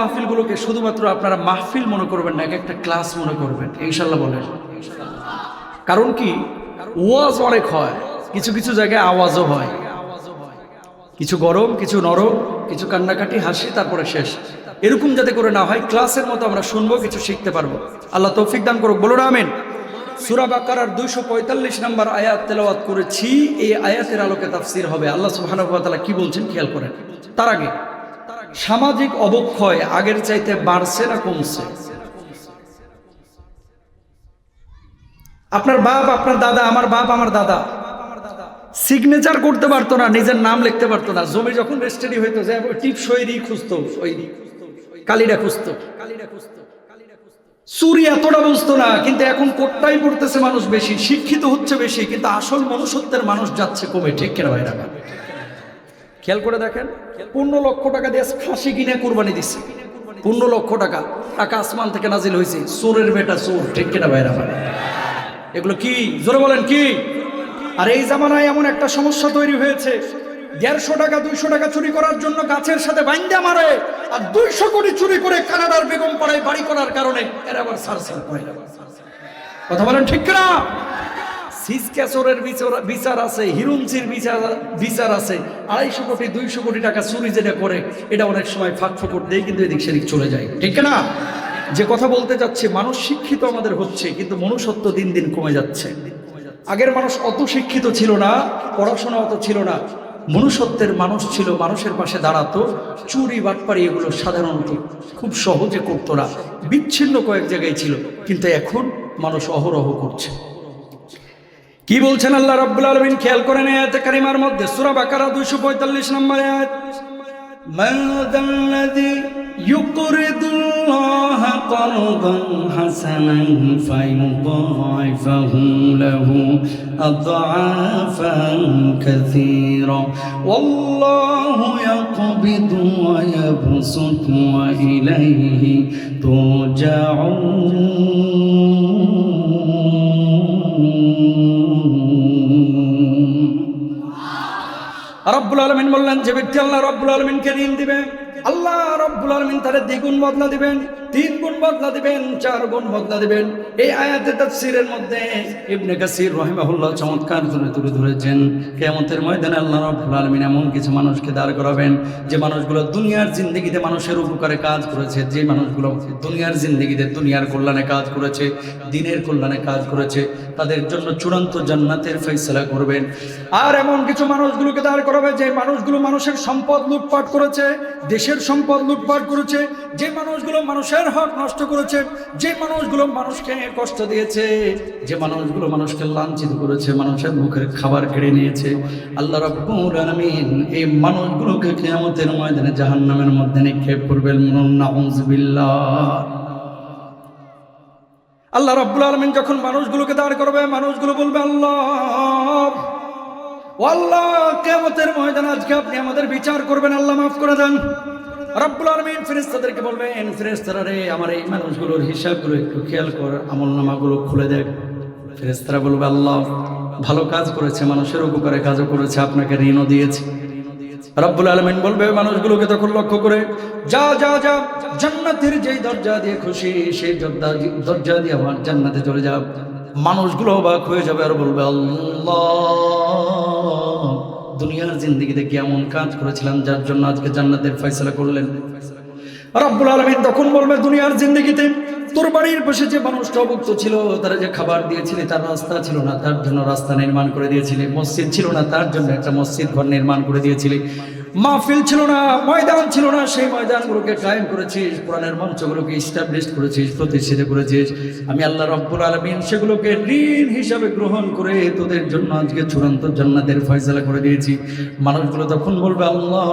মাহফিলগুলোকে শুধুমাত্র আপনারা মাহফিল মনে করবেন না, একটা ক্লাস মনে করবেন, ইনশাল্লাহ বলেন। কারণ কি, ওয়াজ অনেক হয়, কিছু কিছু জায়গায় আওয়াজও হয়, কিছু গরম, কিছু নরম, কিছু কান্নাকাটি, হাসি, তারপরে শেষ। এরকম যাতে করে না হয়, ক্লাসের মতো আমরা শুনবো, কিছু শিখতে পারবো। আল্লাহ তৌফিক দান করুক, বলুন আমিন। সূরা বাকারার 245 নম্বর আয়াত তেলাওয়াত করেছি। এই আয়াতের আলোকে তাফসীর হবে। আল্লাহ সুবহানাহু ওয়া তাআলা কি বলছেন খেয়াল করেন। তার আগে সামাজিক অবক্ষয় আগের চাইতে বাড়ছে না কমছে? আপনার বাপ, আপনার দাদা, আমার বাপ, আমার দাদা সিগনেচার করতে পারতো না, নিজের নাম লিখতে পারতো না। জমি যখন রেজিস্ট্রি হইতো, যে টিপ সইরি খুঁজতো, ওই কালিটা খুঁজতো, চুরি এতটা বুঝতো না। কিন্তু এখন কোটটাই পড়তেছে মানুষ বেশি, শিক্ষিত হচ্ছে বেশি, কিন্তু আসল মনুষ্যত্বের মানুষ যাচ্ছে কমে। ঠিক কিনা ভাইরা? খেয়াল করে দেখেন, 15 লক্ষ টাকা দিয়ে খাসি কিনে কুরবানি দিচ্ছে। 15 লক্ষ টাকা, টাকা আসমান থেকে নাজিল হয়েছে। চোরের বেটা চোর। ঠিক কিনা ভাইরা? এগুলো কি, জোরে বলেন কি? আর এই জামানায় এমন একটা সমস্যা তৈরি হয়েছে, 150 টাকা 200 টাকা চুরি করার জন্য গাছের সাথে বাইন্দা মারে, আর 200 কোটি চুরি করে কানাডার বেগম পাড়ায় বাড়ি করার কারণে এরা আবার সার্সেল করে। কথা বলেন ঠিক না? সিসক্যাসরের বিচার আছে, হিরুনচির বিচার আছে। 250 কোটি 200 কোটি টাকা চুরি যেটা করে, এটা অনেক সময় ফাঁক ফোকর দিয়ে কিন্তু এদিক সেদিক চলে যায়। ঠিক না? যে কথা বলতে যাচ্ছে, মানুষ শিক্ষিত আমাদের হচ্ছে, কিন্তু মনুষ্যত্ব দিন দিন কমে যাচ্ছে। আগের মানুষ অত শিক্ষিত ছিল না, পড়াশোনা অত ছিল না, মনুষ্যত্বের মানুষ ছিল, মানুষের পাশে দাঁড়াতো। চুরি বাটপারি এগুলো সাধারণত খুব সহজে করতো না, বিচ্ছিন্ন কয়েক জায়গায় ছিল। কিন্তু এখন মানুষ অহরহ করছে। কি বলছেন আল্লাহ রাব্বুল আলামিন? খেয়াল করেন আয়াতে কারিমার মধ্যে, সূরা বাকারা 245 নম্বর আয়াত। মান যাল্লাযী ইউকরিদুল্লাহা কারদান হাসানান ফায়ুদাইফাহু লাহু আযআফান কাসীরা ওয়াল্লাহু ইয়াকবিদু ওয়া ইয়াবসুতু ওয়া ইলাইহি তুরজাউন। রব্বুল আলামিন বললেন, যে ব্যক্তি আল্লাহ রব্বুল আলামিনকে ঋণ দিবে, আল্লাহ রব্বুল আলামিন তার দ্বিগুণ বদলা দিবেন, 3 গুণ বদলা দিবেন, 4 গুণ বদলা দিবেন। এই আয়াতের তাফসীরের মধ্যে ইবনে কাসির রাহিমাহুল্লাহ চমৎকার করে তুলে ধরেছেন, কিয়ামতের ময়দানে আল্লাহ রব্বুল আলামিন এমন কিছু মানুষকে দাঁড় করাবেন, যে মানুষগুলো দুনিয়ার জিন্দেগিতে মানুষের উপকারে কাজ করেছে, যে মানুষগুলো দুনিয়ার জিন্দেগিতে দুনিয়ার কল্যাণে কাজ করেছে, দ্বীনের কল্যাণে কাজ করেছে, তাদের জন্য চূড়ান্ত জান্নাতের ফয়সালা করবেন। আর এমন কিছু মানুষগুলোকে দাঁড় করাবে, যে মানুষগুলো মানুষের সম্পদ লুটপাট করেছে, দেশের সম্পদ লুটপাট করেছে, যে মানুষগুলো মানুষের হক নষ্ট করেছে, যে মানুষগুলো মানুষকে কষ্ট দিয়েছে, যে মানুষগুলো মানুষকে লাঞ্ছিত করেছে, মানুষের মুখের খাবার কেড়ে নিয়েছে, আল্লাহ রাব্বুল আলামিন এই মানুষগুলোকে কিয়ামতের ময়দানে জাহান্নামের মধ্যে নিক্ষেপ করবেন। নাউযুবিল্লাহ। আল্লাহ রাব্বুল আলামিন যখন মানুষগুলোকে দাঁড় করবে, মানুষগুলো বলবে, আল্লাহ ও আল্লাহ, কিয়ামতের ময়দানে আজকে আপনি আমাদের বিচার করবেন, আল্লাহ মাফ করে দেন। রব্বুল আলামিন ফেরেশতাদেরকে বলবেন, ফেরেশতারা রে, আমার এই মানুষগুলোর হিসাবগুলো একটু খেয়াল কর, আমলনামাগুলো খুলে দেখ। ফেরেশতারা বলবে, আল্লাহ ভালো কাজ করেছে, মানুষের উপকারে কাজও করেছে, আপনাকে ঋণও দিয়েছে। রব্বুল আলামিন বলবে মানুষগুলোকে তখন লক্ষ্য করে, যা যা যা, জান্নাতের যেই দরজা দিয়ে খুশি সেই দরজা দিয়ে আমার জান্নাতে চলে যা। মানুষগুলো অবাক হয়ে যাবে আর বলবে, আল্লাহ, দুনিয়ার জিন্দেগিতে কি এমন কাজ করেছিলাম যার জন্য আজকে জান্নাতের ফয়সালা করলেন? রব্বুল আলামিন তখন বলবে, দুনিয়ার জিন্দেগিতে তোর বাড়ির পাশে যে মানুষটা অভুক্ত ছিল, তারা যে খাবার দিয়েছিলি, তার রাস্তা ছিল না, তার জন্য রাস্তা নির্মাণ করে দিয়েছিলি। মসজিদ ছিল না, তার জন্য একটা মসজিদ ঘর নির্মাণ করে দিয়েছিলি। মাহফিল ছিল না, ময়দান ছিল না, সেই ময়দানগুলোকে কায়েম করেছিস, কোরআনের মঞ্চগুলোকে ইস্টাবলিশ করেছিস, প্রতিষ্ঠিত করেছিস। আমি আল্লাহ রাব্বুল আলামিন সেগুলোকে ঋণ হিসাবে গ্রহণ করে তোদের জন্য আজকে চূড়ান্ত জান্নাতের ফয়সালা করে দিয়েছি। মানুষগুলো তখন বলবে, আল্লাহ,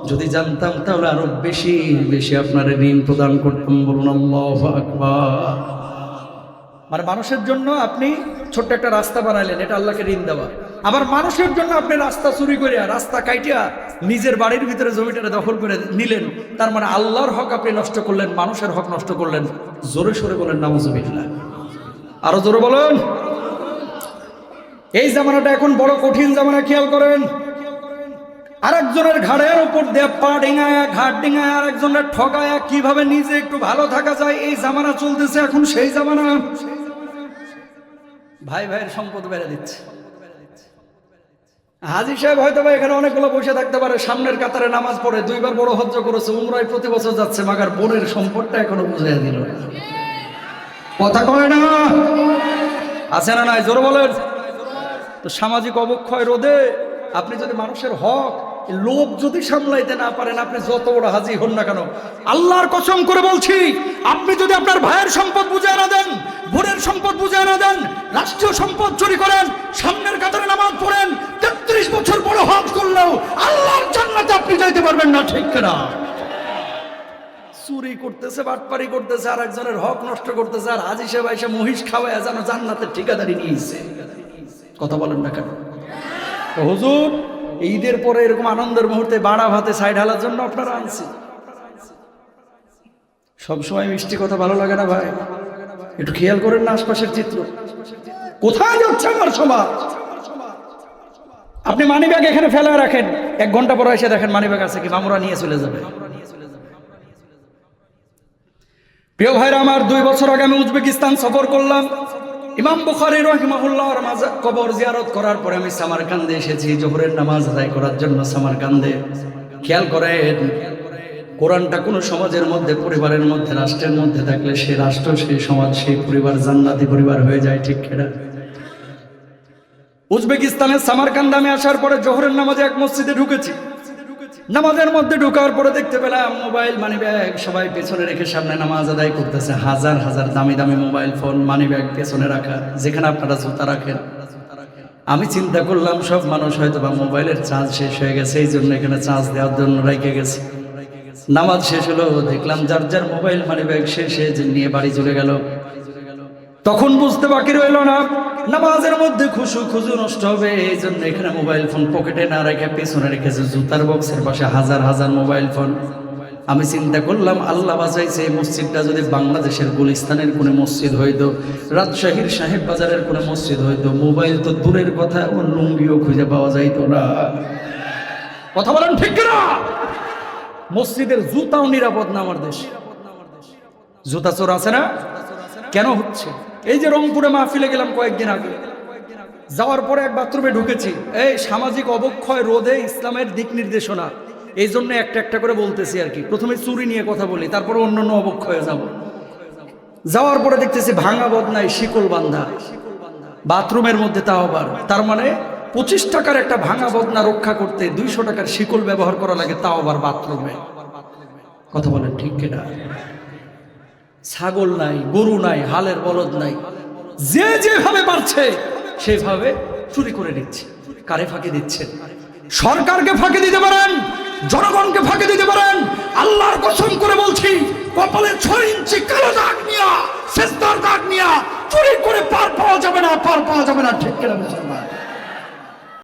যদি জানতাম তাহলে আরো বেশি বেশি আপনার ঋণ প্রদান করতাম। বলুন আল্লাহু আকবার। মানে মানুষের জন্য আপনি ছোট্ট একটা রাস্তা বানাইলেন, এটা আল্লাহকে ঋণ দেওয়া। আবার মানুষের জন্য আপনি রাস্তা চুরি করিয়া, রাস্তা কাইটিয়া নিজের বাড়ির ভিতরে জমিটারে দখল করে নিলেন, তার মানে আল্লাহর হক আপনি নষ্ট করলেন, মানুষের হক নষ্ট করলেন। জোরে সোরে বলেন নাউযুবিল্লাহ। আরো জোরে বলেন। এই জামানাটা এখন বড় কঠিন জামানা, খেয়াল করেন। আরেকজনের ঘাড়ের উপর দিয়ে পা ডিঙায়া ঘাট ডিঙায় আরেকজনের ঠকায়া কিভাবে নিজে একটু ভালো থাকা যায়, এই জামানা চলতেছে এখন সেই জামানা। ভাই ভাইয়ের সম্পদ বেড়ে দিচ্ছে। হাজী সাহেব হয়তো বা এখানে অনেকগুলো বসে থাকতে পারে, সামনের কাতারে নামাজ পড়ে, 2 বার বড় হজ্জ করেছে, উমরায় প্রতি বছর যাচ্ছে, মাগার বোনের সম্পদটা এখনো বুঝিয়ে দিল না। কথা কয় না, আছে না নাই? জোরে বলেন। তো সামাজিক অবক্ষয় রোধে আপনি যদি মানুষের হক লোভ যদি সামলাইতে না পারেন, আপনি যত বড় হাজী হন না কেন, আল্লাহর কসম করে বলছি, আপনি যদি আপনার ভাইয়ের সম্পদ বুঝিয়ে না দেন, বোনের সম্পদ বুঝিয়ে না দেন, রাষ্ট্রীয় সম্পদ চুরি করেন, সামনের কাতারে নামাজ পড়েন, 33 বছর বড় হজ করলেও আল্লাহর জান্নাতে আপনি যাইতে পারবেন না। ঠিক কিনা? চুরি করতেছে, বাটপারি করতেছে, আর একজনের হক নষ্ট করতেছে, আর হাজী সাহেব এসে মহিষ খাওয়ায় যেন জান্নাতের ঠিকাদারি নিয়েছে। কথা বলেন না কেন? তো হুজুর, ঈদের পরে এরকম আনন্দের মুহূর্তে বাড়া ভাতে সাইড ঢালার জন্য আপনারা আনছি। সবসময় মিষ্টি কথা ভালো লাগে না ভাই, একটু খেয়াল করেন না আশপাশের চিত্র। কোথায় যাচ্ছে আমার সমাজ? আপনি মানি ব্যাগ এখানে ফেলে রাখেন, 1 ঘন্টা পরে এসে দেখেন মানি ব্যাগ আছে কি, মামুরা নিয়ে চলে যাবে। প্রিয় ভাইরা আমার, 2 বছর আগে আমি উজবেকিস্তান সফর করলাম। ইমাম বুখারী রাহিমাহুল্লাহর কবর জিয়ারত করার পরে আমি সামারকান্দে এসেছি জোহরের নামাজ আদায় করার জন্য। সামারকান্দে খেয়াল করেন, কোরআনটা কোন সমাজের মধ্যে, পরিবারের মধ্যে, রাষ্ট্রের মধ্যে থাকলে সেই রাষ্ট্র, সেই সমাজ, সেই পরিবার জান্নাতি পরিবার হয়ে যায়। ঠিক কিনা? উজবেকিস্তানের সামারকান্দে আমি আসার পরে জোহরের নামাজে এক মসজিদে ঢুকেছি। নামাজের মধ্যে ঢোকার পরে দেখতে পেলাম মোবাইল, মানি ব্যাগ সবাই পেছনে রেখে সামনে নামাজ আদায় করতেছে। হাজার হাজার দামি দামি মোবাইল ফোন, মানি ব্যাগ পেছনে রাখা, যেখানে আপনারা জুতা রাখেন। আমি চিন্তা করলাম সব মানুষ হয়তো বা মোবাইলের চার্জ শেষ হয়ে গেছে, এই জন্য এখানে চার্জ দেওয়ার জন্য রেখে গেছে। নামাজ শেষ হলো, দেখলাম যার যার মোবাইল মানি ব্যাগ শেষে নিয়ে বাড়ি চলে গেল। তখন বুঝতে বাকি রইল না, নামাজের মধ্যে খুশু নষ্ট হবে, এই জন্য এখানে মোবাইল ফোন পকেটে না রেখে পেছনে রেখেছে, জুতার বক্সের পাশে হাজার হাজার মোবাইল ফোন। আমি চিন্তা করলাম, আল্লাহ বাঁচাইছে, এই মসজিদটা যদি বাংলাদেশের গুলিস্তানের কোনো মসজিদ হইতো, রাজশাহীর সাহেব বাজারের কোনো মসজিদ হইতো, মোবাইল তো দূরের কথা, ও লুঙ্গিও খুঁজে পাওয়া যাইতো না। কথা বলেন ঠিক না? মসজিদের জুতাও নিরাপদ না আমার দেশে। জুতা চোর আছে না? কেন হচ্ছে? এই যে রংপুরে মাহফিলে গেলাম কয়েকদিন আগে, যাওয়ার পরে এক বাথরুমে ঢুকেছি। এই সামাজিক অবক্ষয় রোধে ইসলামের দিক নির্দেশনা, এই জন্য একটা একটা করে বলতেছি আর কি। প্রথমে চুরি নিয়ে কথা বলি, তারপরে অন্যান্য অবক্ষয়ে যাব। যাওয়ার পরে দেখতেছি ভাঙা বদনায় শিকল বান্ধা বাথরুমের মধ্যে, তাও আবার তার মানে 25 টাকার একটা ভাঙা বদনা রক্ষা করতে 200 টাকার শিকল ব্যবহার করা লাগে, তাও আবার বাথরুমে। কথা বলেন ঠিক কিনা? ছাগল নাই, গরু নাই, হালের বলদ নাই, যে যেভাবে পারছে সেভাবে চুরি করে নিচ্ছে। কারে ফাঁকি দিচ্ছেন? সরকারকে ফাঁকি দিতে পারেন, জনগণকে ফাঁকি দিতে পারেন। আল্লাহর কসম করে বলছি, কপালে 6 ইঞ্চি কালো দাগ নিয়ে